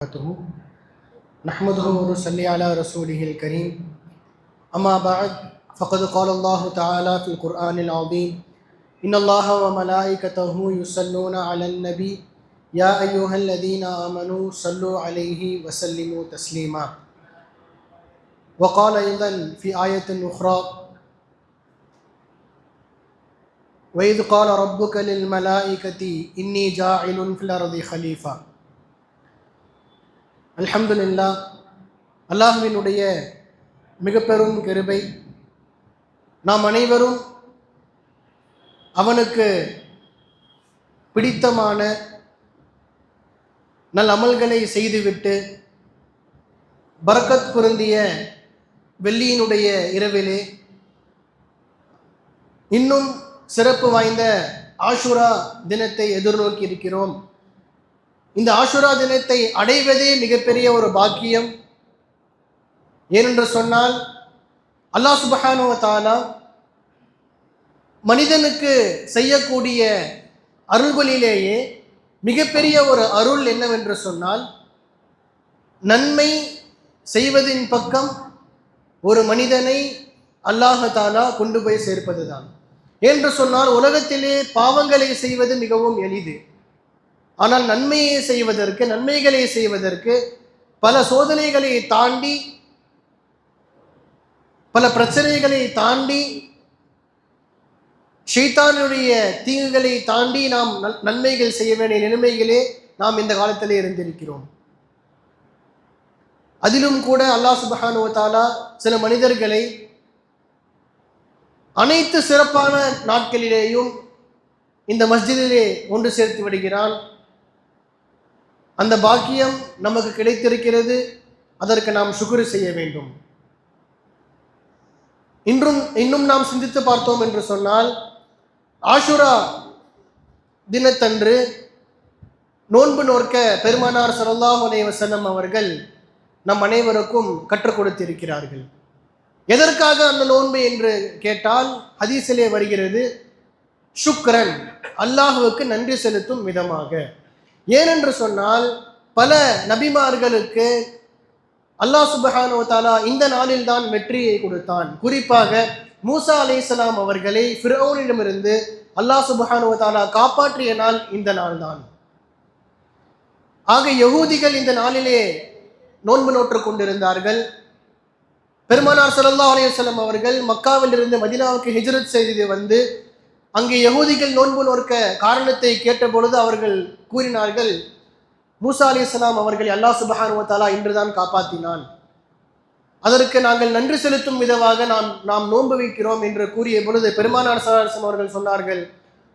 نحمده ونصلي على رسوله الكريم أما بعد فقد قال الله تعالى في القرآن العظيم إن الله وملائكته يصلون على النبي يا أيها الذين آمنوا صلوا عليه وسلموا تسليما. وقال أيضا في آية أخرى وإذ قال ربك للملائكة إني جاعل في الأرض خليفة. அல்ஹம்துலில்லாஹ், அல்லாஹ்வினுடைய மிக பெரும் கிருபை, நாம் அனைவரும் அவனுக்கு பிடித்தமான நல் அமல்களை செய்துவிட்டு பரக்கத் பொருந்திய வெள்ளியினுடைய இரவிலே இன்னும் சிறப்பு வாய்ந்த ஆஷுரா தினத்தை எதிர்நோக்கி இருக்கிறோம். இந்த ஆஷுரா தினத்தை அடைவதே மிகப்பெரிய ஒரு பாக்கியம். ஏனென்று சொன்னால் அல்லாஹ் சுப்ஹானஹு வ தஆலா மனிதனுக்கு செய்யக்கூடிய அருள்களிலேயே மிகப்பெரிய ஒரு அருள் என்னவென்று சொன்னால், நன்மை செய்வதின் பக்கம் ஒரு மனிதனை அல்லாஹ் தஆலா கொண்டு போய் சேர்ப்பதுதான். என்று சொன்னால் உலகத்திலே பாவங்களை செய்வது மிகவும் எளிது. ஆனால் நன்மைகளை செய்வதற்கு பல சோதனைகளை தாண்டி, பல பிரச்சனைகளை தாண்டி, ஷைத்தானுடைய தீங்குகளை தாண்டி நாம் நன்மைகள் செய்ய வேண்டிய நிலைமைகளே நாம் இந்த காலத்திலே இருந்திருக்கிறோம். அதிலும் கூட அல்லாஹ் சுப்ஹானஹு வ தஆலா சில மனிதர்களை அனைத்து சிறப்பான நாட்களிலேயும் இந்த மஸ்ஜிதிலே ஒன்று சேர்த்து விடுகிறான். அந்த பாக்கியம் நமக்கு கிடைத்திருக்கிறது. அதற்கு நாம் சுக்ர் செய்ய வேண்டும். இன்னும் நாம் சிந்தித்து பார்த்தோம் என்று சொன்னால், ஆஷுரா தினத்தன்று நோன்பு நோற்க பெருமானார் ஸல்லல்லாஹு அலைஹி வஸல்லம் அவர்கள் நம் அனைவருக்கும் கற்றுக் கொடுத்திருக்கிறார்கள். எதற்காக அந்த நோன்பு என்று கேட்டால், ஹதீஸிலே வருகிறது, ஷுக்ரன், அல்லாஹுவுக்கு நன்றி செலுத்தும் விதமாக. ஏனென்று சொன்னால் பல நபிமார்களுக்கு அல்லாஹ் சுப்ஹானஹு வ தஆலா இந்த நாளில் தான் வெற்றியை கொடுத்தான். குறிப்பாக மூசா அலைஹிஸ்ஸலாம் அவர்களை ஃபிர்அவுனிடமிருந்து அல்லாஹ் சுப்ஹானஹு வ தஆலா காப்பாற்றிய நாள் இந்த நாள் தான். ஆக யகூதிகள் இந்த நாளிலே நோன்பு நோற்று கொண்டிருந்தார்கள். பெருமானார் ஸல்லல்லாஹு அலைஹி வஸல்லம் அவர்கள் மக்காவிலிருந்து மதீனாவுக்கு ஹிஜ்ரத் செய்து வந்து அங்கே யகூதிகள் நோன்பு நோற்க காரணத்தை கேட்டபொழுது அவர்கள் கூறினார்கள், மூசா அலைஹிஸ்ஸலாம் அவர்களை அல்லாஹ் சுப்ஹானஹு வ தஆலா இன்றுதான் காப்பாற்றினான், அதற்கு நாங்கள் நன்றி செலுத்தும் விதமாக நாம் நோன்பு வைக்கிறோம் என்று கூறிய பொழுது பெருமானார் ஸல்லல்லாஹு அலைஹி வஸல்லம் அவர்கள் சொன்னார்கள்,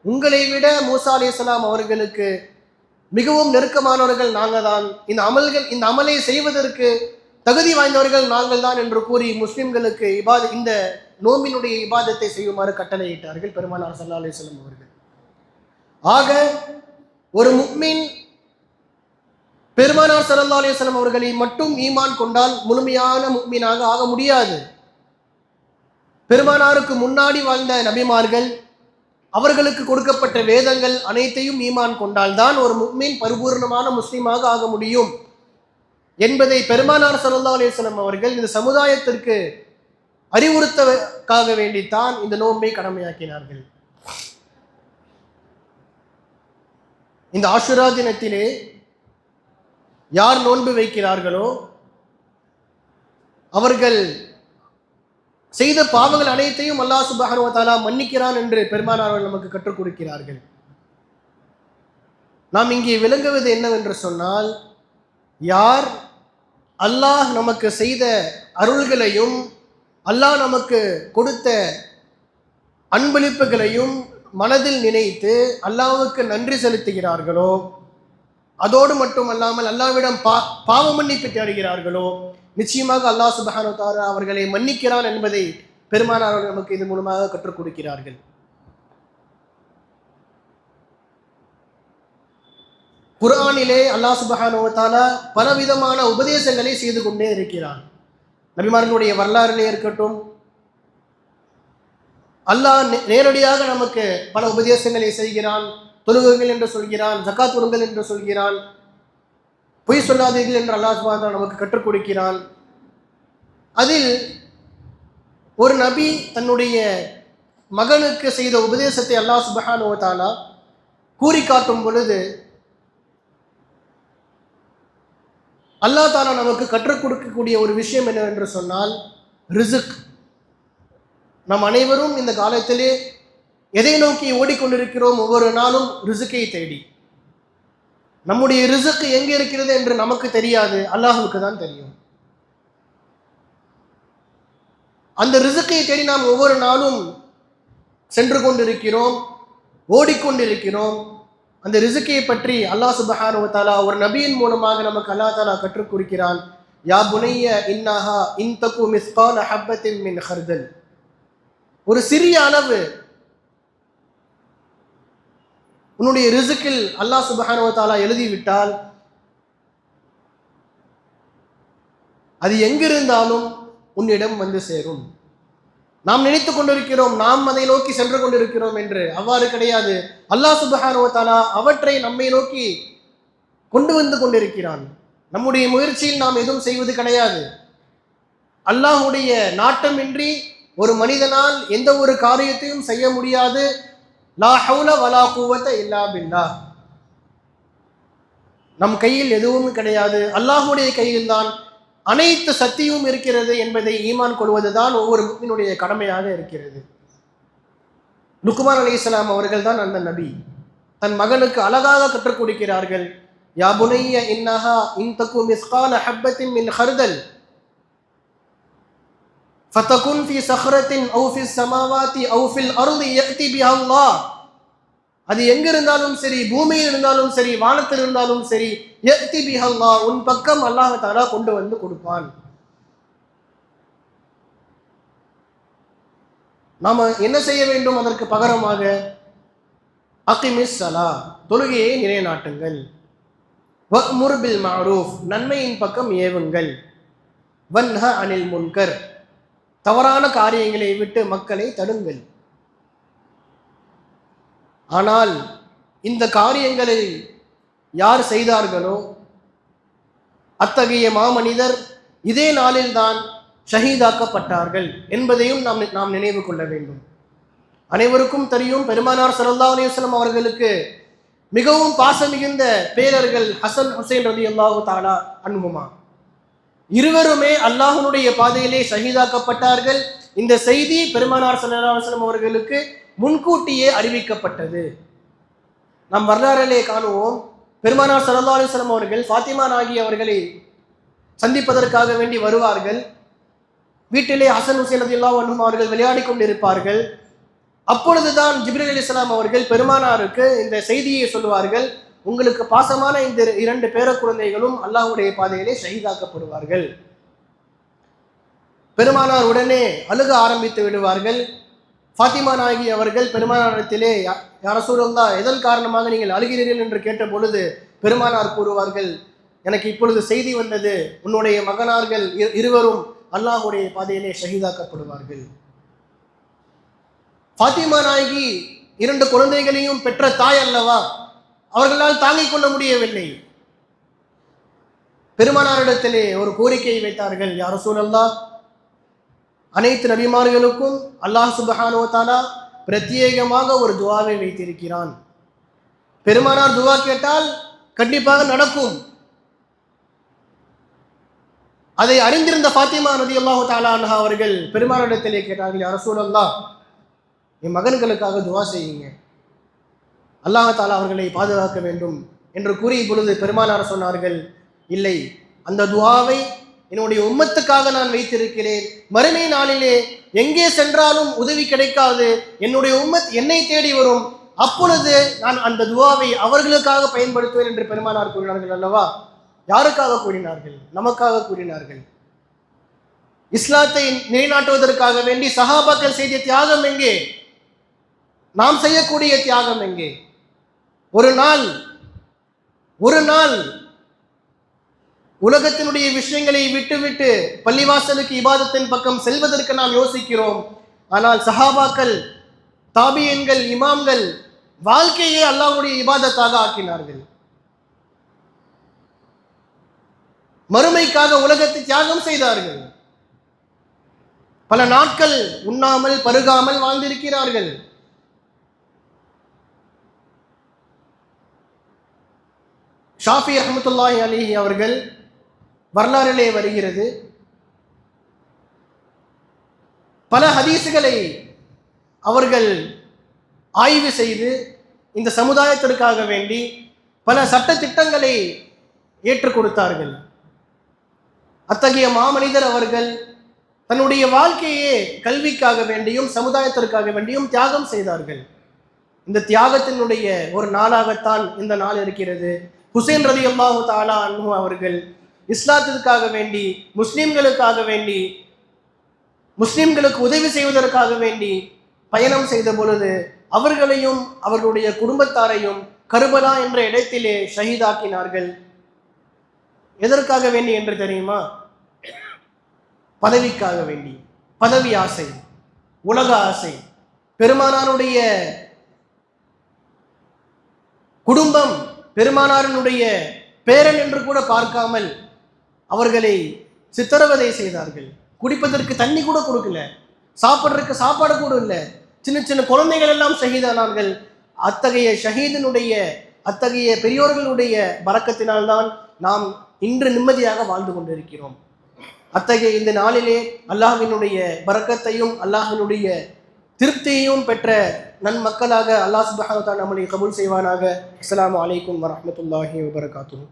உங்களை விட மூசா அலைஹிஸ்ஸலாம் அவர்களுக்கு மிகவும் நெருக்கமானவர்கள் நாங்கள் தான், இந்த அமலை செய்வதற்கு தகுதி வாய்ந்தவர்கள் நாங்கள் தான் என்று கூறி முஸ்லிம்களுக்கு இந்த நோம்பினுடைய இபாதத்தை செய்யுமாறு கட்டளையிட்டார்கள் பெருமானார் ஸல்லல்லாஹு அலைஹி வஸல்லம் அவர்கள். ஆக ஒரு முஃமின் பெருமானார் ஸல்லல்லாஹு அலைஹி வஸல்லம் அவர்களை மட்டும் ஈமான் கொண்டால் முழுமையான முஃமினாக ஆக முடியாது. பெருமானாருக்கு முன்னாடி வாழ்ந்த நபிமார்கள், அவர்களுக்கு கொடுக்கப்பட்ட வேதங்கள் அனைத்தையும் ஈமான் கொண்டால்தான் ஒரு முஃமின் பரிபூர்ணமான முஸ்லிமாக ஆக முடியும் என்பதை பெருமானார் ஸல்லல்லாஹு அலைஹி வஸல்லம் அவர்கள் இந்த சமுதாயத்திற்கு அறிவுறுத்தக்காக வேண்டித்தான் இந்த நோன்பை கடமையாக்கினார்கள். இந்த ஆஷுரா தினத்திலே யார் நோன்பு வைக்கிறார்களோ அவர்கள் செய்த பாவங்கள் அனைத்தையும் அல்லாஹ் சுப்ஹானஹு வ தஆலா மன்னிக்கிறான் என்று பெருமானார் நமக்கு கற்றுக் கொடுக்கிறார்கள். நாம் இங்கே விளங்குவது என்னவென்று சொன்னால், யார் அல்லாஹ் நமக்கு செய்த அருள்களையும் அல்லாஹ் நமக்கு கொடுத்த அன்பளிப்புகளையும் மனதில் நினைத்து அல்லாஹ்வுக்கு நன்றி செலுத்துகிறார்களோ, அதோடு மட்டும் அல்லாமல் அல்லாஹ்விடம் பாவ மன்னிப்பு தேடுகிறார்களோ, நிச்சயமாக அல்லாஹ் சுப்ஹானஹு வ தஆலா அவர்களை மன்னிக்கிறான் என்பதை பெருமானார் நமக்கு இது மூலமாக கற்றுக் கொடுக்கிறார்கள். குர்ஆனிலே அல்லாஹ் சுப்ஹானஹு வ தஆலா பலவிதமான உபதேசங்களை செய்து கொண்டே இருக்கிறான். நபிமார்களுடைய வரலாறிலே இருக்கட்டும், அல்லாஹ் நேரடியாக நமக்கு பல உபதேசங்களை செய்கிறான். தொழுகுங்கள் என்று சொல்கிறான், ஜக்காத் கொடுங்கள் என்று சொல்கிறான். பொய் சொல்லாதீர்கள் என்று அல்லாஹ் சுப்ஹானஹு வ தஆலா நமக்கு கற்றுக் கொடுக்கிறான். அதில் ஒரு நபி தன்னுடைய மகனுக்கு செய்த உபதேசத்தை அல்லாஹ் சுப்ஹானஹு வ தஆலா கூறி காட்டும் பொழுது அல்லாஹ் தாலா நமக்கு கற்றுக் கொடுக்கக்கூடிய ஒரு விஷயம் என்னவென்று சொன்னால் ரிஸ்க். நம் அனைவரும் இந்த காலத்திலே எதை நோக்கி ஓடிக்கொண்டிருக்கிறோம்? ஒவ்வொரு நாளும் ரிஸ்கை தேடி. நம்முடைய ரிஸ்க் எங்கே இருக்கிறது என்று நமக்கு தெரியாது, அல்லாஹ்வுக்கு தான் தெரியும். அந்த ரிஸ்கை தேடி நாம் ஒவ்வொரு நாளும் சென்று கொண்டிருக்கிறோம், ஓடிக்கொண்டிருக்கிறோம். அந்த ரிஸ்கை பற்றி அல்லாஹ் சுப்ஹானஹு வ தஆலா ஒரு நபியின் மூலமாக நமக்கு அல்லாஹ் தஆலா கற்றுக் கொடுக்கிறான். யா புனைய இன்னஹா இன் தகு மிஸ்கால ஹப்பத்தின் மின் ஹர்தல். ஒரு சிறிய அளவு உன்னுடைய ரிஸ்கில் அல்லாஹ் சுப்ஹானஹு வ தஆலா எழுதிவிட்டால் அது எங்கிருந்தாலும் உன்னிடம் வந்து சேரும். நாம் நினைத்து கொண்டிருக்கிறோம் நாம் அதை நோக்கி சென்று கொண்டிருக்கிறோம் என்று. அவ்வாறு கிடையாது. அல்லாஹ் சுப்ஹானஹு வ தஆலா அவற்றை நம்மை நோக்கி கொண்டு வந்து கொண்டிருக்கிறான். நம்முடைய முயற்சியில் நாம் எதுவும் செய்வது கிடையாது. அல்லாஹ்வுடைய நாட்டமின்றி ஒரு மனிதனால் எந்த ஒரு காரியத்தையும் செய்ய முடியாது. லா ஹவுல வலா குவத இல்லா பில்லாஹ். நம் கையில் எதுவும் கிடையாது, அல்லாஹ்வுடைய கையில் தான் அனைத்து சக்தியும் இருக்கிறது என்பதை ஈமான் கொள்வதுதான் ஒவ்வொரு முஃமினுடைய கடமையாக இருக்கிறது. லுக்மான் அலைஹிஸ்ஸலாம் அவர்கள் தான் அந்த நபி. தன் மகனுக்கு அழகாக கற்றுக் கொடுக்கிறார்கள். யா புனைய இன்னஹா இன் தகு மிஸ்கால ஹப்பத்தின் மின் ஹர்தல் ஃபதகுன் ஃபி ஸஹ்ரத்தின் அவு ஃபிஸ் ஸமாவாதி அவு ஃபில் அர்தி யஅதி பிஹா அல்லாஹ். அது எங்கிருந்தாலும் சரி, பூமியில் இருந்தாலும் சரி, வானத்தில் இருந்தாலும் சரி, யஅதி பிஹா அல்லாஹ், உன் பக்கம் அல்லாஹ் தஆலா கொண்டு வந்து கொடுப்பான். நாம என்ன செய்ய வேண்டும்? அதற்கு பகரமாக அகிமிஸ் ஸலா, தொழுகையை நிலைநாட்டுங்கள். வஅ்முர் பில் மஅரூஃப், நன்மையின் பக்கம் ஏவுங்கள். வன்ஹ அனில் முன்கர், தவறான காரியங்களை விட்டு மக்களை தடுங்கள். ஆனால் இந்த காரியங்களை யார் செய்தார்களோ அத்தகைய மாமனிதர் இதே நாளில்தான் ஷஹீதாக்கப்பட்டார்கள் என்பதையும் நாம் நினைவு கொள்ள வேண்டும். அனைவருக்கும் தெரியும், பெருமானார் ஸல்லல்லாஹு அலைஹி வஸல்லம் அவர்களுக்கு மிகவும் பாசம் மிகுந்த பேரர்கள் ஹசன் ஹுசைன் ரலியல்லாஹு தஆலா அன்ஹுமா. இருவருமே அல்லாஹ்வுடைய பாதையிலே ஷஹீதாக்கப்பட்டார்கள். இந்த செய்தி பெருமானார் ஸல்லல்லாஹு அலைஹி வஸல்லம் அவர்களுக்கு முன்கூட்டியே அறிவிக்கப்பட்டது. நாம் வரலாறிலே காணுவோம், பெருமானார் ஸல்லல்லாஹு அலைஹி வஸல்லம் அவர்கள் ஃபாத்திமா நாகி அவர்களை சந்திப்பதற்காக வேண்டி வருவார்கள். வீட்டிலே ஹசன் ஹுசைன் ரலியல்லாஹு அன்ஹும் அவர்கள் விளையாடி கொண்டிருப்பார்கள். அப்பொழுதுதான் ஜிப்ரீல் அலைஹிஸ்ஸலாம் அவர்கள் பெருமானாருக்கு இந்த செய்தியை சொல்லுவார்கள், உங்களுக்கு பாசமான இந்த 2 பேர குழந்தைகளும் அல்லாஹ்வுடைய பாதையிலே ஷஹீதாக்கப்படுவார்கள். பெருமானார் உடனே அழுக ஆரம்பித்து விடுவார்கள். ஃபாத்திமா நாயகி அவர்கள் பெருமானாரிடத்திலே, யா ரசூலல்லாஹ், எதன் காரணமாக நீங்கள் அழுகிறீர்கள் என்று கேட்ட பொழுது பெருமானார் கூறுவார்கள், எனக்கு இப்பொழுது செய்தி வந்தது, உன்னுடைய மகனார்கள் இருவரும் அல்லாஹ்வுடைய பாதையிலே ஷஹீதாக்கப்படுவார்கள். ஃபாத்திமா நாயகி 2 குழந்தைகளையும் பெற்ற தாய் அல்லவா, அவர்களால் தாங்கிக் கொள்ள முடியவில்லை. பெருமானாரிடத்திலே ஒரு கோரிக்கையை வைத்தார்கள், யா ரசூலல்லாஹ், அனைத்து நபிமார்களுக்கும் அல்லாஹ் சுப்ஹானஹு வ தஆலா பிரத்யேகமாக ஒரு துஆவை வைத்திருக்கிறான். பெருமானார் துஆ கேட்டால் கண்டிப்பாக நடக்கும். அதை அறிந்திருந்த ஃபாத்திமா ரலியல்லாஹு தஆலா அன்ஹா அவர்கள் பெருமானாரிடத்திலே கேட்டார்கள், யா ரசூலல்லாஹ், என் மகன்களுக்காக துஆ செய்யுங்க, அல்லாஹ் தஆலா அவர்களை பாதுகாக்க வேண்டும் என்று கூறிய பொழுது பெருமானார் சொன்னார்கள், இல்லை, அந்த துஆவை என்னுடைய உம்மத்துக்காக நான் வைத்திருக்கிறேன். மறுமை நாளிலே எங்கே சென்றாலும் உதவி கிடைக்காது, என்னுடைய உம்மத் என்னை தேடி வரும், அப்பொழுது நான் அந்த துஆவை அவர்களுக்காக பயன்படுத்துவேன் என்று பெருமானார் கூறினார்கள் அல்லவா. யாருக்காக கூறினார்கள்? நமக்காக கூறினார்கள். இஸ்லாத்தை நிலைநாட்டுவதற்காக வேண்டி சஹாபாக்கள் செய்த தியாகம் எங்கே? நாம் செய்யக்கூடிய தியாகம் எங்கே? ஒரு நாள் உலகத்தினுடைய விஷயங்களை விட்டுவிட்டு பள்ளிவாசலுக்கு இபாதத்தின் பக்கம் செல்வதற்கு நாம் யோசிக்கிறோம். ஆனால் சஹாபாக்கள், தாபியன்கள், இமாம்கள் வாழ்க்கையை அல்லாஹ்வுடைய இபாதத்தாக ஆக்கினார்கள். மறுமைக்காக உலகத்தை தியாகம் செய்தார்கள். பல நாட்கள் உண்ணாமல் பருகாமல் வாழ்ந்திருக்கிறார்கள். ஷாஃபி ரஹ்மத்துல்லாஹி அலைஹி அவர்கள் வரலாறிலே வருகிறது, பல ஹதீஸுகளை அவர்கள் ஆய்வு செய்து இந்த சமுதாயத்திற்காக வேண்டி பல சட்ட திட்டங்களை ஏற்றுக் கொடுத்தார்கள். அத்தகைய மாமனிதர் அவர்கள் தன்னுடைய வாழ்க்கையே கல்விக்காக வேண்டியும் சமுதாயத்திற்காக வேண்டியும் தியாகம் செய்தார்கள். இந்த தியாகத்தினுடைய ஒரு நாளாகத்தான் இந்த நாள் இருக்கிறது. ஹுசைன் ரலியல்லாஹு தஆலா அன்ஹு அவர்கள் இஸ்லாத்திற்காக வேண்டி, முஸ்லிம்களுக்காக வேண்டி, முஸ்லிம்களுக்கு உதவி செய்வதற்காக வேண்டி பயணம் செய்த பொழுது அவர்களையும் அவர்களுடைய குடும்பத்தாரையும் கர்பலா என்ற இடத்திலே ஷஹீதாக்கினார்கள். எதற்காக வேண்டி என்று தெரியுமா? பதவிக்காக வேண்டி. பதவி ஆசை, உலக ஆசை. பெருமானாருடைய குடும்பம் பெருமானாரினுடைய பேரன் என்று கூட பார்க்காமல் அவர்களை சித்திரவதை செய்தார்கள். குடிப்பதற்கு தண்ணி கூட கொடுக்கல, சாப்பிட்றதுக்கு சாப்பாடு கூட இல்லை. சின்ன சின்ன குழந்தைகள் எல்லாம் ஷஹீதானார்கள். அத்தகைய ஷஹீதினுடைய அத்தகைய பெரியோர்களுடைய பரக்கத்தினால்தான் நாம் இன்று நிம்மதியாக வாழ்ந்து கொண்டிருக்கிறோம். அத்தகைய இந்த நாளிலே அல்லாஹ்வினுடைய பரக்கத்தையும் அல்லாஹ்வினுடைய திருப்தியையும் பெற்ற நன்மக்களாக அல்லாஹ் சுப்ஹானஹு வ தஆலா நம்மை கபூல் செய்வானாக. அஸ்ஸலாமு அலைக்கும் வரஹ்மத்துல்லாஹி வபரகாத்துஹு.